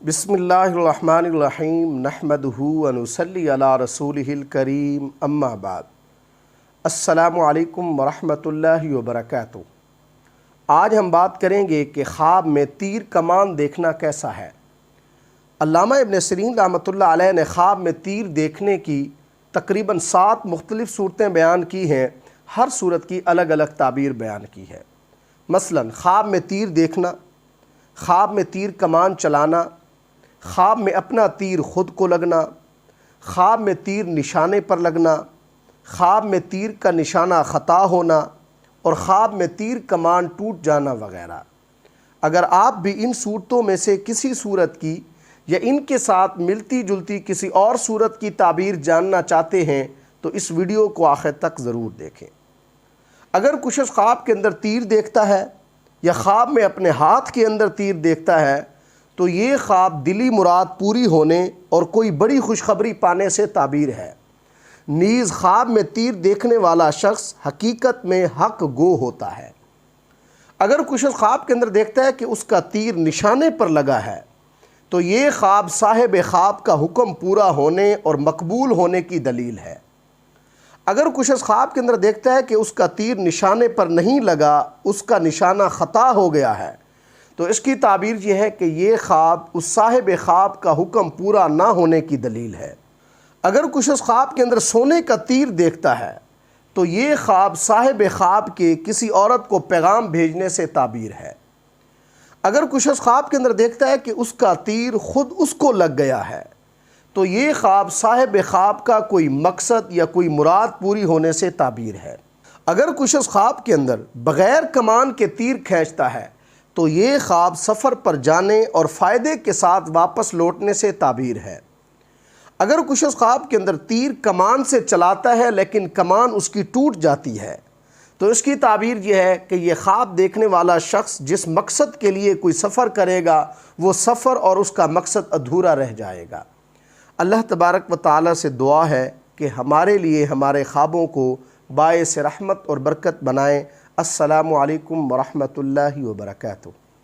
बिस्मिल्लाहिर्रहमानिर्रहीम नहमदुहु व नुसल्ली अला रसूलिहिल करीम अम्मा बाद। अस्सलामु अलैकुम वरहमतुल्लाहि वबरकातुहू। आज हम बात करेंगे कि ख्वाब में तीर कमान देखना कैसा है। अल्लामा इब्न सिरीन रहमतुल्लाह अलैह ने ख्वाब में तीर देखने की तकरीबन 7 मुख्तलिफ़ सूरतें बयान की हैं। हर सूरत की अलग अलग ताबीर बयान की है। मसलन ख्वाब में तीर देखना, ख्वाब में तीर कमान चलाना, ख्वाब में अपना तीर ख़ुद को लगना, ख्वाब में तीर निशाने पर लगना, ख्वाब में तीर का निशाना ख़ता होना और ख्वाब में तीर कमान टूट जाना वग़ैरह। अगर आप भी इन सूरतों में से किसी सूरत की या इनके साथ मिलती जुलती किसी और सूरत की ताबीर जानना चाहते हैं तो इस वीडियो को आखिर तक ज़रूर देखें। अगर कुछ ख्वाब के अंदर तीर देखता है या ख्वाब में अपने हाथ के अंदर तीर देखता है तो ये ख्वाब दिली मुराद पूरी होने और कोई बड़ी खुशखबरी पाने से ताबीर है। नीज़ ख्वाब में तीर देखने वाला शख्स हकीकत में हक गो होता है। अगर कुछ ख्वाब के अंदर देखता है कि उसका तीर निशाने पर लगा है तो ये ख्वाब साहिब ख्वाब का हुक्म पूरा होने और मकबूल होने की दलील है। अगर कुछ ख्वाब के अंदर देखता है कि उसका तीर निशाने पर नहीं लगा, उसका निशाना ख़ता हो गया है, तो इसकी ताबीर ये है कि ये ख्वाब उस साहिब ख्वाब का हुक्म पूरा ना होने की दलील है। अगर कुछ ख्वाब के अंदर सोने का तीर देखता है तो ये ख्वाब साहिब ख्वाब के किसी औरत को पैगाम भेजने से ताबीर है। अगर कुछ ख्वाब के अंदर देखता है कि उसका तीर ख़ुद उसको लग गया है तो ये ख्वाब साहिब ख्वाब का कोई मकसद या कोई मुराद पूरी होने से ताबीर है। अगर कुछ ख्वाब के अंदर बग़ैर कमान के तीर खींचता है तो ये ख्वाब सफ़र पर जाने और फ़ायदे के साथ वापस लौटने से ताबीर है। अगर कुछ ख्वाब के अंदर तीर कमान से चलाता है लेकिन कमान उसकी टूट जाती है तो इसकी ताबीर यह है कि यह ख्वाब देखने वाला शख्स जिस मकसद के लिए कोई सफ़र करेगा वो सफ़र और उसका मकसद अधूरा रह जाएगा। अल्लाह तबारक व तआला से दुआ है कि हमारे लिए हमारे ख्वाबों को बाइस रहमत और बरकत बनाएं। अस्सलामु अलैकुम व रहमतुल्लाहि व बरकातुहू।